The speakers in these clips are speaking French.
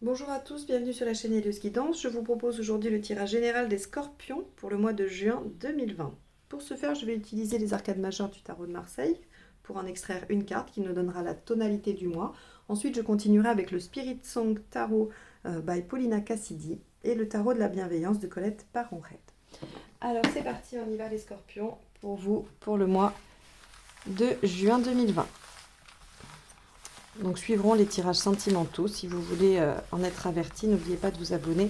Bonjour à tous, bienvenue sur la chaîne Hélios Guidance. Je vous propose aujourd'hui le tirage général des Scorpions pour le mois de juin 2020. Pour ce faire, je vais utiliser les arcades majeures du tarot de Marseille pour en extraire une carte qui nous donnera la tonalité du mois. Ensuite, je continuerai avec le Spirit Song Tarot by Paulina Cassidy et le tarot de la bienveillance de Colette Paronret. Alors c'est parti, on y va les Scorpions pour vous pour le mois de juin 2020. Donc suivront les tirages sentimentaux. Si vous voulez en être averti, n'oubliez pas de vous abonner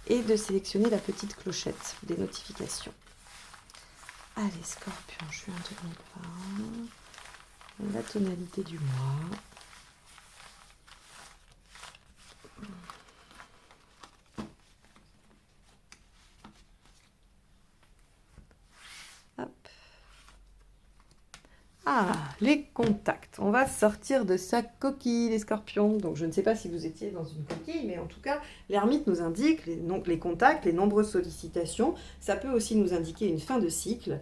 et de sélectionner la petite clochette des notifications. Allez, Scorpion, juin 2020. La tonalité du mois. Hop. Ah, les contacts. On va sortir de sa coquille, les Scorpions. Donc, je ne sais pas si vous étiez dans une coquille, mais en tout cas, l'ermite nous indique les contacts, les nombreuses sollicitations. Ça peut aussi nous indiquer une fin de cycle.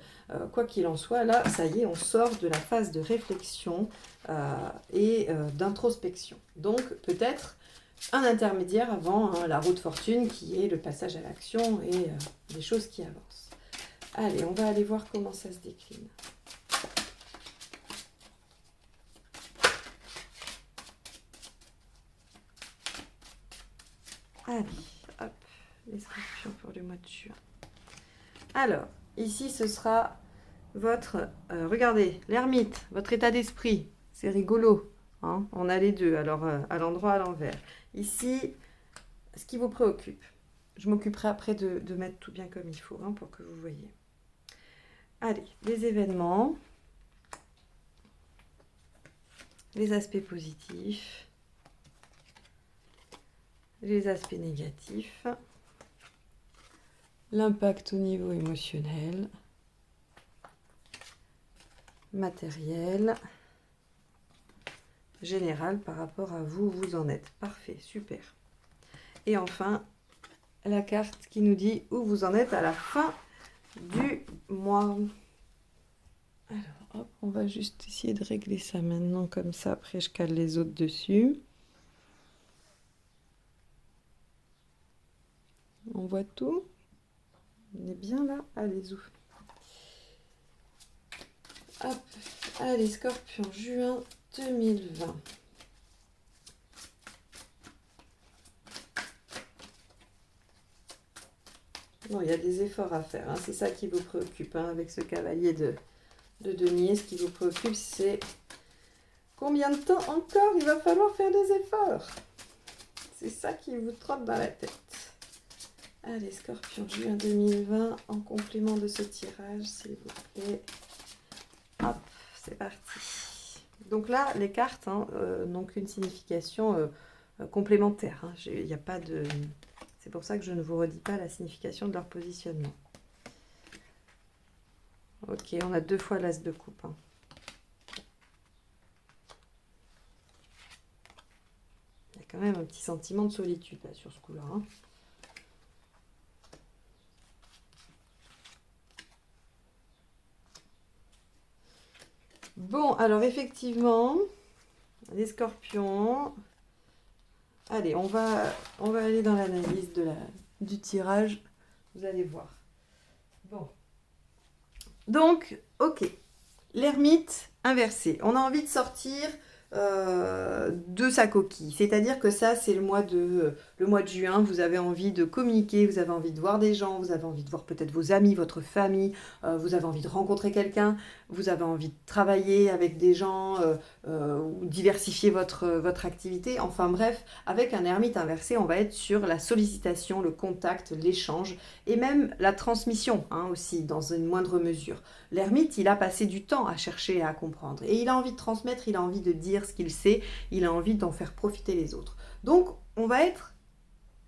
Quoi qu'il en soit, là, ça y est, on sort de la phase de réflexion et d'introspection. Donc, peut-être un intermédiaire avant la roue de fortune, qui est le passage à l'action et des choses qui avancent. Allez, on va aller voir comment ça se décline. Allez, hop, les Scorpions pour le mois de juin. Alors, ici, ce sera votre... regardez, l'ermite, votre état d'esprit. C'est rigolo. Hein, on a les deux, alors à l'endroit, à l'envers. Ici, ce qui vous préoccupe. Je m'occuperai après de mettre tout bien comme il faut, hein, pour que vous voyez. Allez, les événements. Les aspects positifs. Les aspects négatifs. L'impact au niveau émotionnel, matériel, général par rapport à vous, où vous en êtes. Parfait, super. Et enfin, la carte qui nous dit où vous en êtes à la fin du mois. Alors, hop, on va juste essayer de régler ça maintenant, comme ça, après je cale les autres dessus. On voit tout. On est bien là. Allez-y. Hop. Allez, Scorpion, juin 2020. Bon, il y a des efforts à faire. Hein. C'est ça qui vous préoccupe hein, avec ce cavalier de denier. Ce qui vous préoccupe, c'est combien de temps encore il va falloir faire des efforts. C'est ça qui vous trotte dans la tête. Allez, Scorpion, juin 2020, en complément de ce tirage, s'il vous plaît. Hop, c'est parti. Donc là, les cartes n'ont qu'une signification complémentaire. Hein. Il n'y a pas de... C'est pour ça que je ne vous redis pas la signification de leur positionnement. Ok, on a 2 fois l'as de coupe. Hein. Il y a quand même un petit sentiment de solitude là, sur ce coup-là. Hein. Bon, alors effectivement, les Scorpions... Allez, on va aller dans l'analyse du tirage. Vous allez voir. Bon. Donc, ok. L'ermite inversé. On a envie de sortir de sa coquille. C'est-à-dire que ça, c'est le mois de juin. Vous avez envie de communiquer, vous avez envie de voir des gens, vous avez envie de voir peut-être vos amis, votre famille, vous avez envie de rencontrer quelqu'un, vous avez envie de travailler avec des gens, ou diversifier votre activité. Enfin bref, avec un ermite inversé, on va être sur la sollicitation, le contact, l'échange et même la transmission hein, aussi, dans une moindre mesure. L'ermite, il a passé du temps à chercher et à comprendre. Et il a envie de transmettre, il a envie de dire ce qu'il sait, il a envie d'en faire profiter les autres. Donc, on va être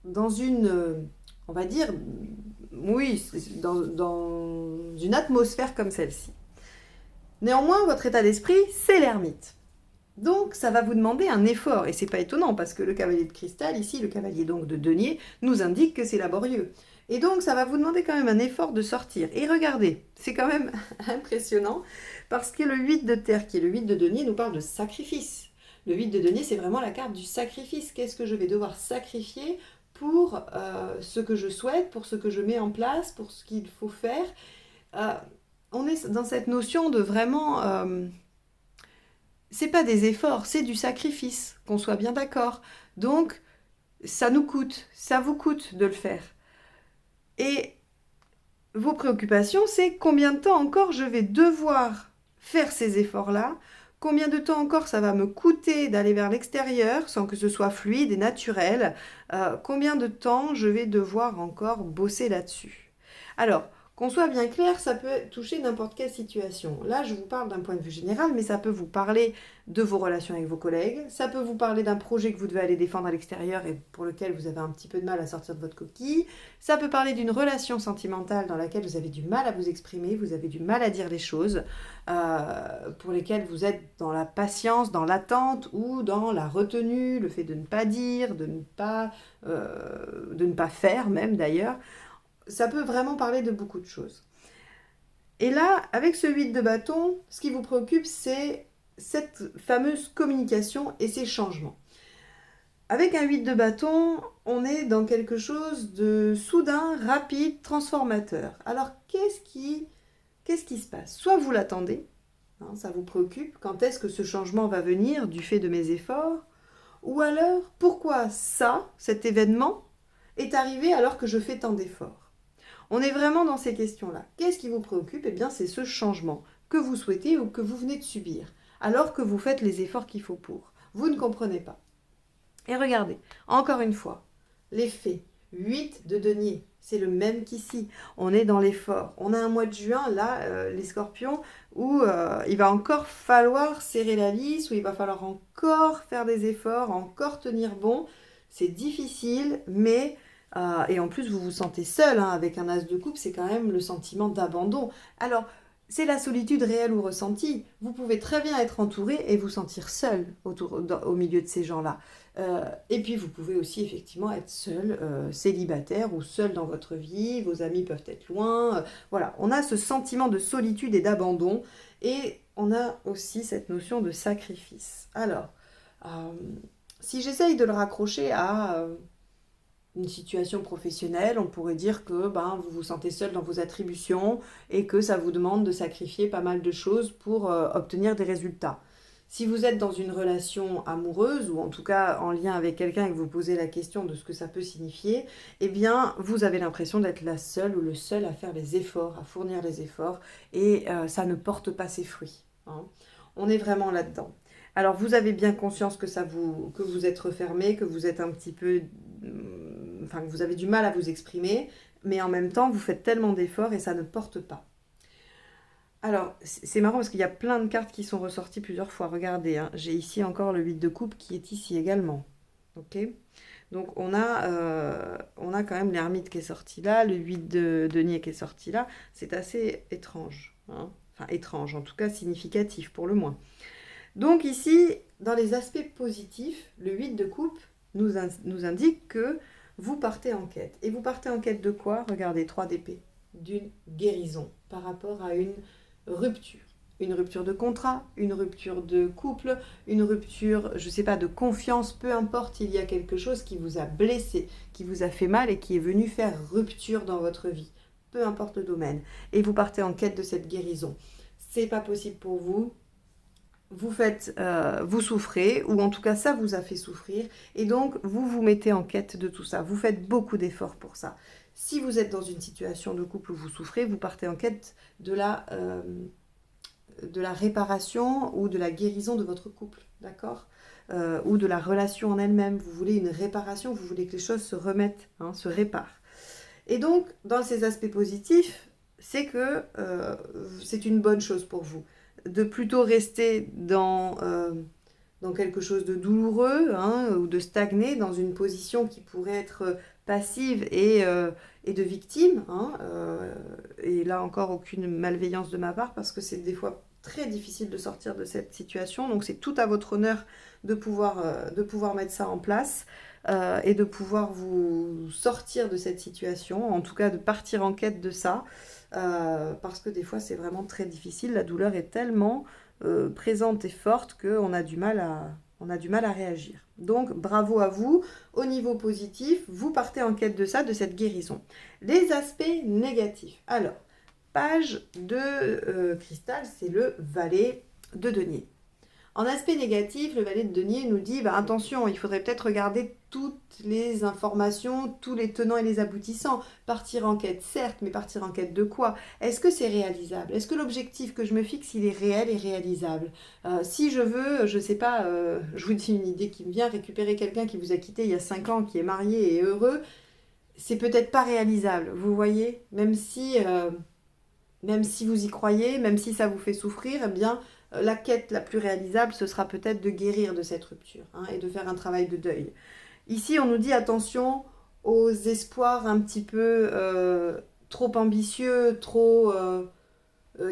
dans une, on va dire, oui, dans une atmosphère comme celle-ci. Néanmoins, votre état d'esprit, c'est l'ermite. Donc, ça va vous demander un effort. Et c'est pas étonnant, parce que le cavalier de cristal, ici, le cavalier donc de denier, nous indique que c'est laborieux. Et donc, ça va vous demander quand même un effort de sortir. Et regardez, c'est quand même impressionnant, parce que le 8 de terre, qui est le 8 de denier, nous parle de sacrifice. Le 8 de denier, c'est vraiment la carte du sacrifice. Qu'est-ce que je vais devoir sacrifier pour ce que je souhaite, pour ce que je mets en place, pour ce qu'il faut faire. On est dans cette notion de vraiment... c'est pas des efforts, c'est du sacrifice, qu'on soit bien d'accord. Donc, ça nous coûte, ça vous coûte de le faire. Et vos préoccupations, c'est combien de temps encore je vais devoir faire ces efforts-là, combien de temps encore ça va me coûter d'aller vers l'extérieur sans que ce soit fluide et naturel, combien de temps je vais devoir encore bosser là-dessus. Alors, qu'on soit bien clair, ça peut toucher n'importe quelle situation. Là, je vous parle d'un point de vue général, mais ça peut vous parler de vos relations avec vos collègues, ça peut vous parler d'un projet que vous devez aller défendre à l'extérieur et pour lequel vous avez un petit peu de mal à sortir de votre coquille, ça peut parler d'une relation sentimentale dans laquelle vous avez du mal à vous exprimer, vous avez du mal à dire les choses, pour lesquelles vous êtes dans la patience, dans l'attente ou dans la retenue, le fait de ne pas dire, de ne pas faire même d'ailleurs. Ça peut vraiment parler de beaucoup de choses. Et là, avec ce 8 de bâton, ce qui vous préoccupe, c'est cette fameuse communication et ces changements. Avec un 8 de bâton, on est dans quelque chose de soudain, rapide, transformateur. Alors, qu'est-ce qui se passe? Soit vous l'attendez, hein, ça vous préoccupe, quand est-ce que ce changement va venir du fait de mes efforts? Ou alors, pourquoi cet événement, est arrivé alors que je fais tant d'efforts? On est vraiment dans ces questions-là. Qu'est-ce qui vous préoccupe? Eh bien, c'est ce changement que vous souhaitez ou que vous venez de subir, alors que vous faites les efforts qu'il faut pour. Vous ne comprenez pas. Et regardez, encore une fois, l'effet 8 de denier, c'est le même qu'ici. On est dans l'effort. On a un mois de juin, là, les scorpions, où il va encore falloir serrer la vis, où il va falloir encore faire des efforts, encore tenir bon. C'est difficile, mais... et en plus, vous vous sentez seul, hein, avec un as de coupe, c'est quand même le sentiment d'abandon. Alors, c'est la solitude réelle ou ressentie. Vous pouvez très bien être entouré et vous sentir seul au milieu de ces gens-là. Et puis, vous pouvez aussi effectivement être seul, célibataire ou seul dans votre vie. Vos amis peuvent être loin. Voilà, on a ce sentiment de solitude et d'abandon. Et on a aussi cette notion de sacrifice. Alors, si j'essaye de le raccrocher à... une situation professionnelle, on pourrait dire que vous vous sentez seul dans vos attributions et que ça vous demande de sacrifier pas mal de choses pour obtenir des résultats. Si vous êtes dans une relation amoureuse ou en tout cas en lien avec quelqu'un et que vous posez la question de ce que ça peut signifier, eh bien vous avez l'impression d'être la seule ou le seul à faire les efforts, à fournir les efforts et ça ne porte pas ses fruits, hein. On est vraiment là-dedans. Alors vous avez bien conscience que vous êtes refermé, que vous êtes un petit peu... que vous avez du mal à vous exprimer, mais en même temps, vous faites tellement d'efforts et ça ne porte pas. Alors, c'est marrant parce qu'il y a plein de cartes qui sont ressorties plusieurs fois. Regardez, hein, j'ai ici encore le 8 de coupe qui est ici également. Ok ? Donc, on a quand même l'ermite qui est sorti là, le 8 de denier qui est sorti là. C'est assez étrange, hein. Enfin, étrange, en tout cas significatif pour le moins. Donc ici, dans les aspects positifs, le 8 de coupe nous indique que vous partez en quête. Et vous partez en quête de quoi? Regardez, 3 d'épée. D'une guérison par rapport à une rupture. Une rupture de contrat, une rupture de couple, une rupture, je ne sais pas, de confiance, peu importe, il y a quelque chose qui vous a blessé, qui vous a fait mal et qui est venu faire rupture dans votre vie. Peu importe le domaine. Et vous partez en quête de cette guérison. C'est pas possible pour vous. Vous souffrez, ou en tout cas ça vous a fait souffrir, et donc vous vous mettez en quête de tout ça, vous faites beaucoup d'efforts pour ça. Si vous êtes dans une situation de couple où vous souffrez, vous partez en quête de la réparation ou de la guérison de votre couple, d'accord, ou de la relation en elle-même. Vous voulez une réparation, vous voulez que les choses se remettent, hein, se réparent. Et donc, dans ces aspects positifs, c'est que c'est une bonne chose pour vous de plutôt rester dans quelque chose de douloureux, hein, ou de stagner dans une position qui pourrait être passive et de victime, hein, et là encore aucune malveillance de ma part parce que c'est des fois très difficile de sortir de cette situation, donc c'est tout à votre honneur de pouvoir mettre ça en place et de pouvoir vous sortir de cette situation, en tout cas de partir en quête de ça. Parce que des fois c'est vraiment très difficile, la douleur est tellement présente et forte qu'on a du mal On a du mal à réagir. Donc, bravo à vous. Au niveau positif, vous partez en quête de ça, de cette guérison. Les aspects négatifs. Alors, page de cristal, c'est le valet de denier. En aspect négatif, le valet de denier nous dit attention, il faudrait peut-être regarder toutes les informations, tous les tenants et les aboutissants. Partir en quête, certes, mais partir en quête de quoi? Est-ce que c'est réalisable? Est-ce que l'objectif que je me fixe, il est réel et réalisable? Si je veux, je sais pas, je vous dis une idée qui me vient, récupérer quelqu'un qui vous a quitté il y a 5 ans, qui est marié et heureux, c'est peut-être pas réalisable, vous voyez? Même si vous y croyez, même si ça vous fait souffrir, eh bien, la quête la plus réalisable, ce sera peut-être de guérir de cette rupture et de faire un travail de deuil. Ici, on nous dit attention aux espoirs un petit peu trop ambitieux,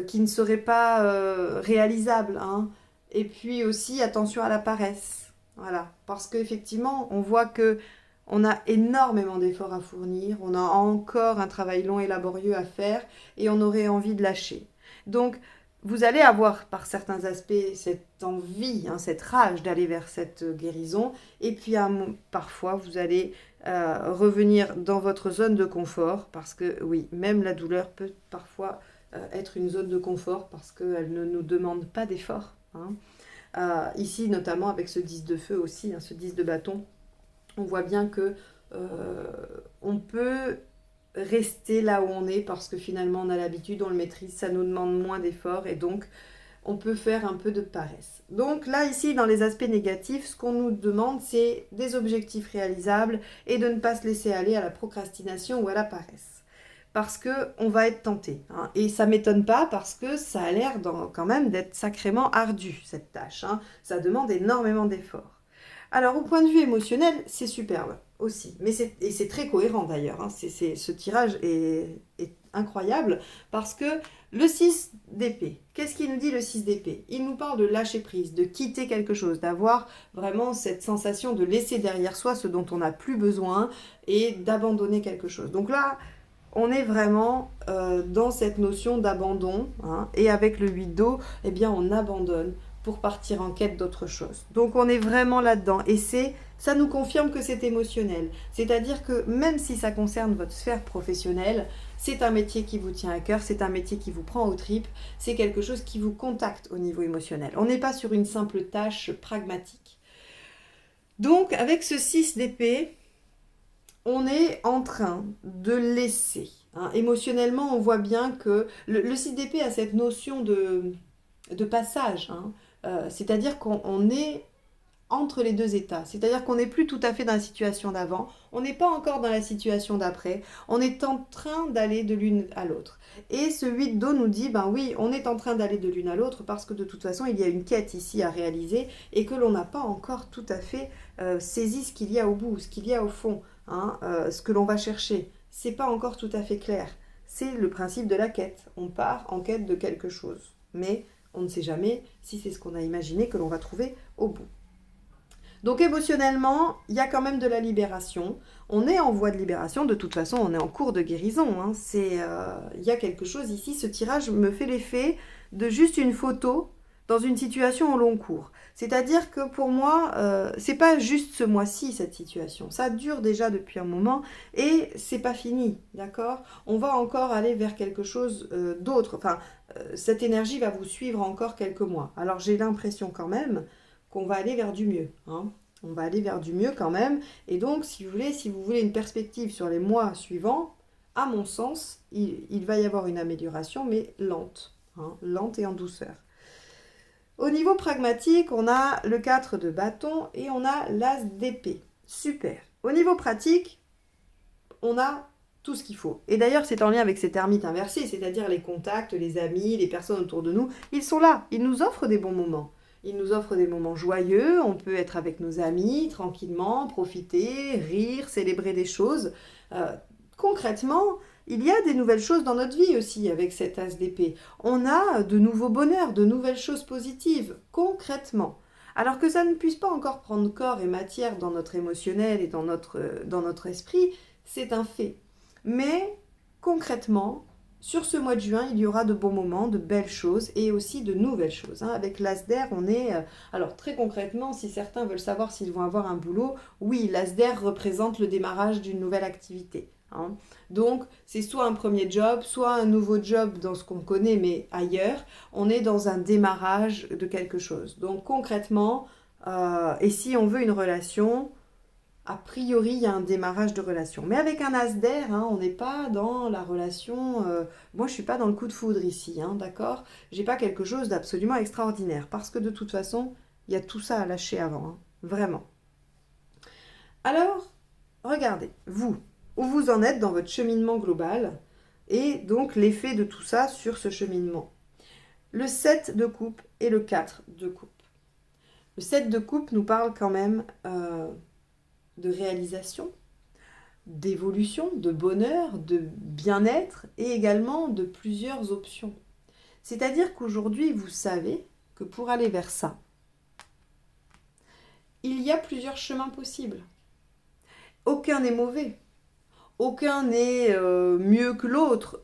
qui ne seraient pas réalisables. Et puis aussi, attention à la paresse. Voilà. Parce qu'effectivement, on voit que on a énormément d'efforts à fournir, on a encore un travail long et laborieux à faire, et on aurait envie de lâcher. Donc, vous allez avoir par certains aspects cette envie, cette rage d'aller vers cette guérison, et puis parfois vous allez revenir dans votre zone de confort, parce que oui, même la douleur peut parfois être une zone de confort, parce qu'elle ne nous demande pas d'effort. Ici, notamment avec ce 10 de feu aussi, ce 10 de bâton, on voit bien que on peut rester là où on est parce que finalement on a l'habitude, on le maîtrise, ça nous demande moins d'efforts et donc on peut faire un peu de paresse. Donc là, ici, dans les aspects négatifs, ce qu'on nous demande, c'est des objectifs réalisables et de ne pas se laisser aller à la procrastination ou à la paresse. Parce qu'on va être tenté. Et ça ne m'étonne pas parce que ça a l'air quand même d'être sacrément ardu, cette tâche. Ça demande énormément d'efforts. Alors, au point de vue émotionnel, c'est superbe aussi. Et c'est très cohérent d'ailleurs. Ce tirage est incroyable parce que le 6 d'épée, qu'est-ce qu'il nous dit le 6 d'épée? Il nous parle de lâcher prise, de quitter quelque chose, d'avoir vraiment cette sensation de laisser derrière soi ce dont on n'a plus besoin et d'abandonner quelque chose. Donc là, on est vraiment dans cette notion d'abandon. Et avec le 8 d'eau, eh bien, on abandonne pour partir en quête d'autre chose. Donc on est vraiment là-dedans et ça nous confirme que c'est émotionnel. C'est-à-dire que même si ça concerne votre sphère professionnelle, c'est un métier qui vous tient à cœur, c'est un métier qui vous prend aux tripes, c'est quelque chose qui vous contacte au niveau émotionnel. On n'est pas sur une simple tâche pragmatique. Donc avec ce 6 d'épée, on est en train de laisser. Émotionnellement, on voit bien que le 6 d'épée a cette notion de passage. C'est-à-dire qu'on est entre les deux états. C'est-à-dire qu'on n'est plus tout à fait dans la situation d'avant, on n'est pas encore dans la situation d'après, on est en train d'aller de l'une à l'autre. Et ce 8 d'eau nous dit, oui, on est en train d'aller de l'une à l'autre parce que de toute façon, il y a une quête ici à réaliser et que l'on n'a pas encore tout à fait saisi ce qu'il y a au bout, ce qu'il y a au fond, ce que l'on va chercher. C'est pas encore tout à fait clair. C'est le principe de la quête. On part en quête de quelque chose. Mais on ne sait jamais si c'est ce qu'on a imaginé que l'on va trouver au bout. Donc émotionnellement, il y a quand même de la libération. On est en voie de libération, de toute façon, on est en cours de guérison. Il y a quelque chose ici, ce tirage me fait l'effet de juste une photo dans une situation au long cours. C'est-à-dire que pour moi, c'est pas juste ce mois-ci cette situation. Ça dure déjà depuis un moment et c'est pas fini, d'accord? On va encore aller vers quelque chose d'autre. Cette énergie va vous suivre encore quelques mois. Alors j'ai l'impression quand même qu'on va aller vers du mieux. On va aller vers du mieux quand même. Et donc, si vous voulez une perspective sur les mois suivants, à mon sens, il va y avoir une amélioration, mais lente. Lente et en douceur. Au niveau pragmatique, on a le 4 de bâton et on a l'as d'épée. Super. Au niveau pratique, on a tout ce qu'il faut. Et d'ailleurs, c'est en lien avec cette ermite inversée, c'est-à-dire les contacts, les amis, les personnes autour de nous. Ils sont là, ils nous offrent des bons moments. Ils nous offrent des moments joyeux, on peut être avec nos amis, tranquillement, profiter, rire, célébrer des choses. Concrètement, il y a des nouvelles choses dans notre vie aussi avec cet as d'épée. On a de nouveaux bonheurs, de nouvelles choses positives, concrètement. Alors que ça ne puisse pas encore prendre corps et matière dans notre émotionnel et dans notre esprit, c'est un fait. Mais concrètement, Sur ce mois de juin, il y aura de bons moments, de belles choses et aussi de nouvelles choses. Avec l'As d'air, on est... Alors très concrètement, si certains veulent savoir s'ils vont avoir un boulot, oui, l'As d'air représente le démarrage d'une nouvelle activité. Donc, c'est soit un premier job, soit un nouveau job dans ce qu'on connaît, mais ailleurs. On est dans un démarrage de quelque chose. Donc, concrètement, et si on veut une relation, a priori, il y a un démarrage de relation. Mais avec un as d'air, on n'est pas dans la relation... moi, je ne suis pas dans le coup de foudre ici, d'accord? J'ai pas quelque chose d'absolument extraordinaire. Parce que de toute façon, il y a tout ça à lâcher avant. Vraiment. Alors, regardez, vous, où vous en êtes dans votre cheminement global et donc l'effet de tout ça sur ce cheminement. Le 7 de coupe et le 4 de coupe. Le 7 de coupe nous parle quand même de réalisation, d'évolution, de bonheur, de bien-être et également de plusieurs options. C'est-à-dire qu'aujourd'hui, vous savez que pour aller vers ça, il y a plusieurs chemins possibles. Aucun n'est mauvais. Aucun n'est mieux que l'autre.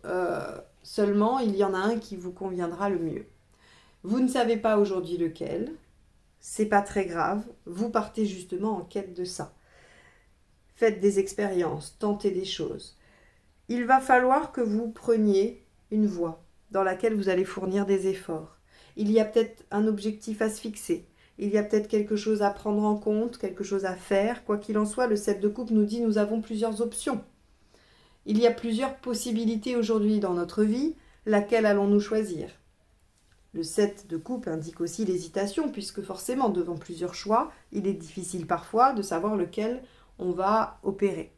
Seulement, il y en a un qui vous conviendra le mieux. Vous ne savez pas aujourd'hui lequel. C'est pas très grave. Vous partez justement en quête de ça. Faites des expériences, tentez des choses. Il va falloir que vous preniez une voie dans laquelle vous allez fournir des efforts. Il y a peut-être un objectif à se fixer. Il y a peut-être quelque chose à prendre en compte, quelque chose à faire. Quoi qu'il en soit, le 7 de coupe nous dit nous avons plusieurs options. Il y a plusieurs possibilités aujourd'hui dans notre vie. Laquelle allons-nous choisir? Le 7 de coupe indique aussi l'hésitation, puisque forcément, devant plusieurs choix, il est difficile parfois de savoir lequel on va opérer.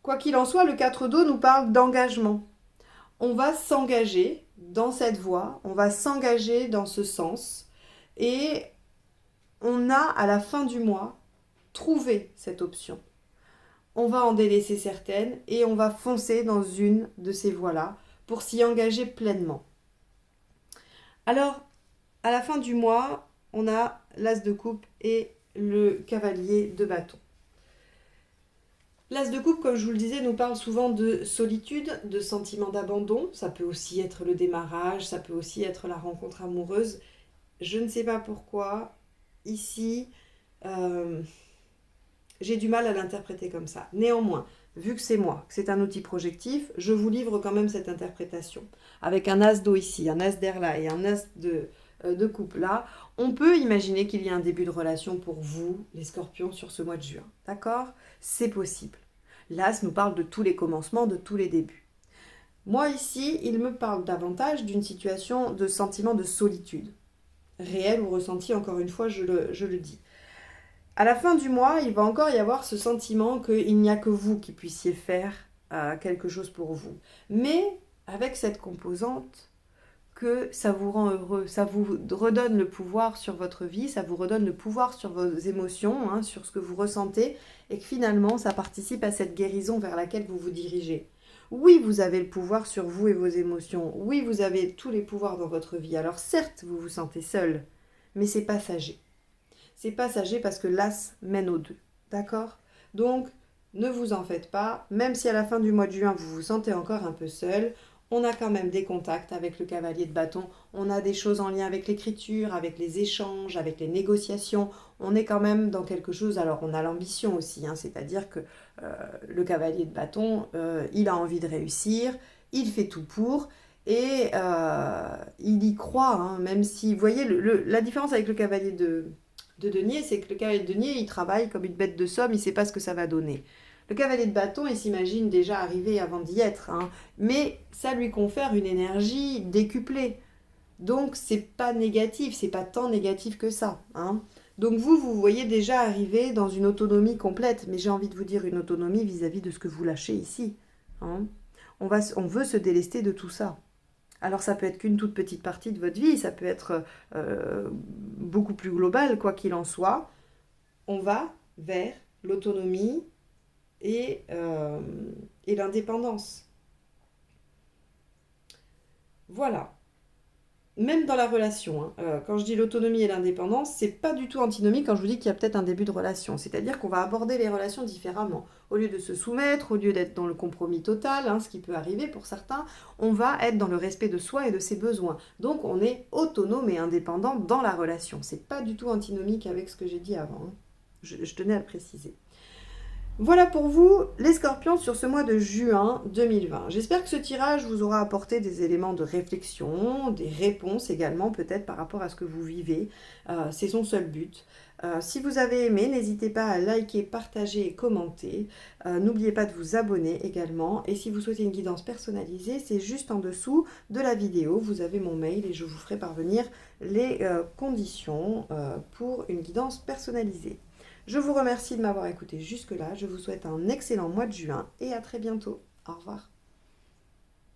Quoi qu'il en soit, le 4 d'eau nous parle d'engagement. On va s'engager dans cette voie, on va s'engager dans ce sens, et on a à la fin du mois trouvé cette option. On va en délaisser certaines et on va foncer dans une de ces voies-là pour s'y engager pleinement. Alors, à la fin du mois, on a l'As de coupe et le cavalier de bâton. L'As de coupe, comme je vous le disais, nous parle souvent de solitude, de sentiment d'abandon. Ça peut aussi être le démarrage, ça peut aussi être la rencontre amoureuse. Je ne sais pas pourquoi, ici, j'ai du mal à l'interpréter comme ça. Néanmoins, vu que c'est moi, que c'est un outil projectif, je vous livre quand même cette interprétation. Avec un as d'eau ici, un as d'air là et un as de coupe là, on peut imaginer qu'il y a un début de relation pour vous, les scorpions, sur ce mois de juin. D'accord? C'est possible. L'as nous parle de tous les commencements, de tous les débuts. Moi ici, il me parle davantage d'une situation de sentiment de solitude. Réel ou ressenti, encore une fois, je le dis. À la fin du mois, il va encore y avoir ce sentiment qu'il n'y a que vous qui puissiez faire quelque chose pour vous. Mais avec cette composante que ça vous rend heureux, ça vous redonne le pouvoir sur votre vie, ça vous redonne le pouvoir sur vos émotions, sur ce que vous ressentez, et que finalement, ça participe à cette guérison vers laquelle vous vous dirigez. Oui, vous avez le pouvoir sur vous et vos émotions. Oui, vous avez tous les pouvoirs dans votre vie. Alors certes, vous vous sentez seul, mais c'est passager. C'est passager parce que l'as mène aux deux. D'accord? Donc, ne vous en faites pas. Même si à la fin du mois de juin, vous vous sentez encore un peu seul, on a quand même des contacts avec le cavalier de bâton. On a des choses en lien avec l'écriture, avec les échanges, avec les négociations. On est quand même dans quelque chose... Alors, on a l'ambition aussi, c'est-à-dire que le cavalier de bâton, il a envie de réussir, il fait tout pour... Et il y croit, même si... Vous voyez, la différence avec le cavalier de denier, c'est que le cavalier de denier, il travaille comme une bête de somme, il ne sait pas ce que ça va donner. Le cavalier de bâton, il s'imagine déjà arriver avant d'y être, mais ça lui confère une énergie décuplée. Donc, c'est pas négatif, c'est pas tant négatif que ça. Donc, vous voyez déjà arriver dans une autonomie complète, mais j'ai envie de vous dire une autonomie vis-à-vis de ce que vous lâchez ici. On veut se délester de tout ça. Alors ça peut être qu'une toute petite partie de votre vie, ça peut être beaucoup plus global, quoi qu'il en soit. On va vers l'autonomie et l'indépendance. Voilà. même dans la relation, hein. Quand je dis l'autonomie et l'indépendance, c'est pas du tout antinomique quand je vous dis qu'il y a peut-être un début de relation. C'est-à-dire qu'on va aborder les relations différemment. Au lieu de se soumettre, au lieu d'être dans le compromis total, hein, ce qui peut arriver pour certains, on va être dans le respect de soi et de ses besoins. Donc on est autonome et indépendant dans la relation. C'est pas du tout antinomique avec ce que j'ai dit avant, hein. Je tenais à le préciser. Voilà pour vous les scorpions sur ce mois de juin 2020. J'espère que ce tirage vous aura apporté des éléments de réflexion, des réponses également peut-être par rapport à ce que vous vivez. C'est son seul but. Si vous avez aimé, n'hésitez pas à liker, partager et commenter. N'oubliez pas de vous abonner également. Et si vous souhaitez une guidance personnalisée, c'est juste en dessous de la vidéo. Vous avez mon mail et je vous ferai parvenir les conditions pour une guidance personnalisée. Je vous remercie de m'avoir écouté jusque-là. Je vous souhaite un excellent mois de juin et à très bientôt. Au revoir.